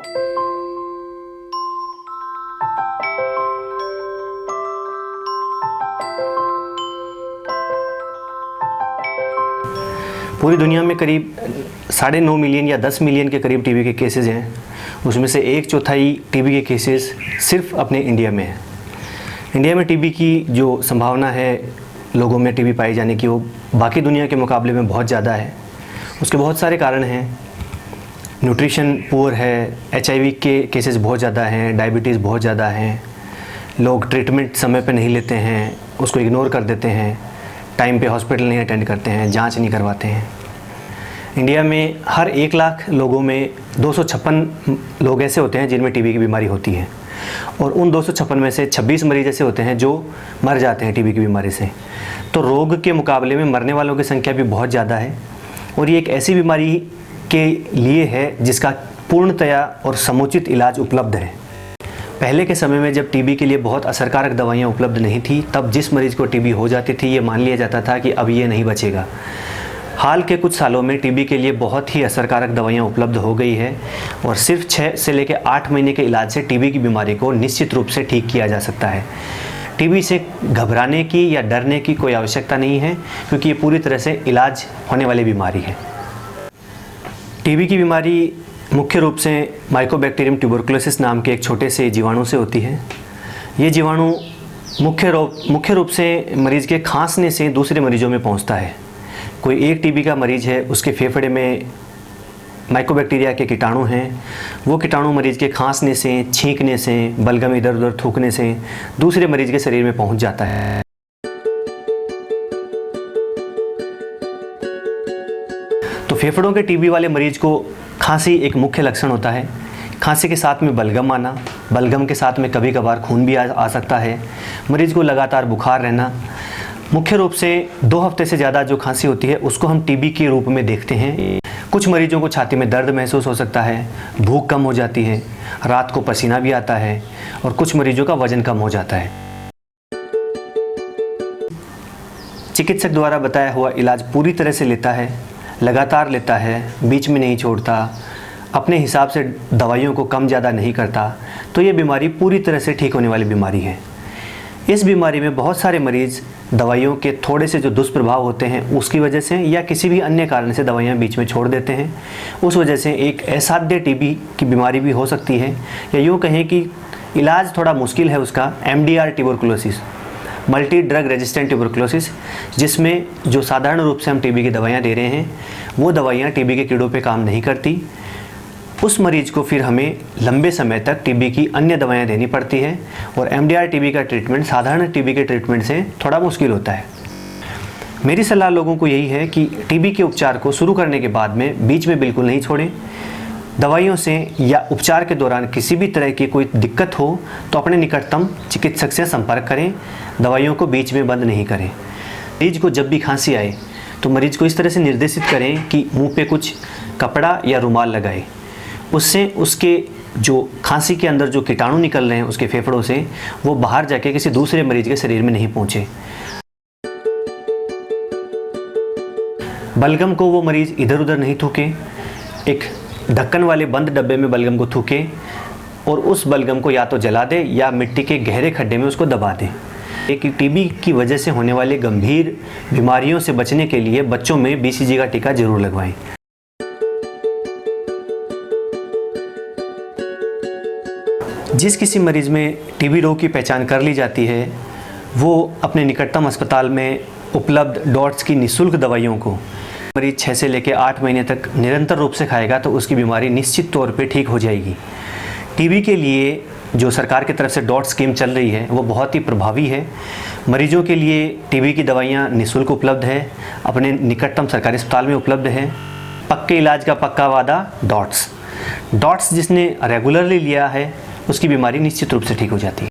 पूरी दुनिया में करीब 9.5 मिलियन या 10 मिलियन के करीब टीबी के केसेस हैं। उसमें से 1/4 टीबी के केसेस सिर्फ अपने इंडिया में हैं। इंडिया में टीबी की जो संभावना है लोगों में टीबी पाई जाने की, वो बाकी दुनिया के मुकाबले में बहुत ज़्यादा है। उसके बहुत सारे कारण हैं। न्यूट्रिशन पुअर है, HIV के केसेस बहुत ज़्यादा हैं, डायबिटीज़ बहुत ज़्यादा हैं, लोग ट्रीटमेंट समय पे नहीं लेते हैं, उसको इग्नोर कर देते हैं, टाइम पे हॉस्पिटल नहीं अटेंड करते हैं, जांच नहीं करवाते हैं। इंडिया में हर 1 लाख लोगों में 256 लोग ऐसे होते हैं जिनमें टीबी की बीमारी होती है, और उन 256 में से 26 मरीज ऐसे होते हैं जो मर जाते हैं टीबी की बीमारी से। तो रोग के मुकाबले में मरने वालों की संख्या भी बहुत ज़्यादा है, और ये एक ऐसी बीमारी के लिए है जिसका पूर्णतया और समुचित इलाज उपलब्ध है। पहले के समय में जब टीबी के लिए बहुत असरकारक दवाइयाँ उपलब्ध नहीं थी, तब जिस मरीज़ को टीबी हो जाती थी ये मान लिया जाता था कि अब ये नहीं बचेगा। हाल के कुछ सालों में टीबी के लिए बहुत ही असरकारक दवाइयाँ उपलब्ध हो गई है, और सिर्फ 6 से लेकर 8 महीने के इलाज से टीबी की बीमारी को निश्चित रूप से ठीक किया जा सकता है। टीबी से घबराने की या डरने की कोई आवश्यकता नहीं है, क्योंकि ये पूरी तरह से इलाज होने वाली बीमारी है। टीबी की बीमारी मुख्य रूप से माइकोबैक्टीरियम ट्यूबरकुलोसिस नाम के एक छोटे से जीवाणु से होती है। ये जीवाणु मुख्य रूप से मरीज़ के खांसने से दूसरे मरीजों में पहुंचता है। कोई एक टीबी का मरीज़ है, उसके फेफड़े में माइकोबैक्टीरिया के कीटाणु हैं, वो कीटाणु मरीज़ के खांसने से, छींकने से, बलगम इधर उधर थूकने से दूसरे मरीज़ के शरीर में पहुंच जाता है। तो फेफड़ों के टीबी वाले मरीज़ को खांसी एक मुख्य लक्षण होता है। खांसी के साथ में बलगम आना, बलगम के साथ में कभी कभार खून भी आ सकता है। मरीज़ को लगातार बुखार रहना। मुख्य रूप से 2 हफ्ते से ज़्यादा जो खांसी होती है उसको हम टीबी के रूप में देखते हैं। कुछ मरीजों को छाती में दर्द महसूस हो सकता है, भूख कम हो जाती है, रात को पसीना भी आता है, और कुछ मरीजों का वजन कम हो जाता है। चिकित्सक द्वारा बताया हुआ इलाज पूरी तरह से लेता है, लगातार लेता है, बीच में नहीं छोड़ता, अपने हिसाब से दवाइयों को कम ज़्यादा नहीं करता, तो ये बीमारी पूरी तरह से ठीक होने वाली बीमारी है। इस बीमारी में बहुत सारे मरीज़ दवाइयों के थोड़े से जो दुष्प्रभाव होते हैं उसकी वजह से या किसी भी अन्य कारण से दवाइयाँ बीच में छोड़ देते हैं। उस वजह से एक असाध्य टीबी की बीमारी भी हो सकती है, या यूँ कहें कि इलाज थोड़ा मुश्किल है उसका, MDR tuberculosis, multi drug resistant tuberculosis, जिसमें जो साधारण रूप से हम टीबी की दवाइयाँ दे रहे हैं वो दवाइयाँ टीबी के कीड़ों पे काम नहीं करती। उस मरीज़ को फिर हमें लंबे समय तक टीबी की अन्य दवाइयाँ देनी पड़ती है, और MDR टीबी का ट्रीटमेंट साधारण टीबी के ट्रीटमेंट से थोड़ा मुश्किल होता है। मेरी सलाह लोगों को यही है कि टीबी के उपचार को शुरू करने के बाद में बीच में बिल्कुल नहीं छोड़ें। दवाइयों से या उपचार के दौरान किसी भी तरह की कोई दिक्कत हो तो अपने निकटतम चिकित्सक से संपर्क करें, दवाइयों को बीच में बंद नहीं करें। मरीज को जब भी खांसी आए तो मरीज को इस तरह से निर्देशित करें कि मुंह पे कुछ कपड़ा या रुमाल लगाए, उससे उसके जो खांसी के अंदर जो कीटाणु निकल रहे हैं उसके फेफड़ों से, वो बाहर जाके किसी दूसरे मरीज के शरीर में नहीं पहुंचे। बलगम को वो मरीज इधर उधर नहीं थूके, एक ढक्कन वाले बंद डब्बे में बलगम को थूके, और उस बलगम को या तो जला दे या मिट्टी के गहरे खड्डे में उसको दबा दे। कि टीबी की वजह से होने वाले गंभीर बीमारियों से बचने के लिए बच्चों में BCG का टीका जरूर लगवाएं। जिस किसी मरीज़ में टीबी रोग की पहचान कर ली जाती है, वो अपने निकटतम अस्पताल में उपलब्ध डॉट्स की निःशुल्क दवाइयों को मरीज 6 से लेकर 8 महीने तक निरंतर रूप से खाएगा तो उसकी बीमारी निश्चित तौर पे ठीक हो जाएगी। टीबी के लिए जो सरकार की तरफ से डॉट स्कीम चल रही है वो बहुत ही प्रभावी है। मरीजों के लिए टीबी की दवाइयाँ निःशुल्क उपलब्ध है, अपने निकटतम सरकारी अस्पताल में उपलब्ध है। पक्के इलाज का पक्का वादा डॉट्स जिसने रेगुलरली लिया है उसकी बीमारी निश्चित रूप से ठीक हो जाती है।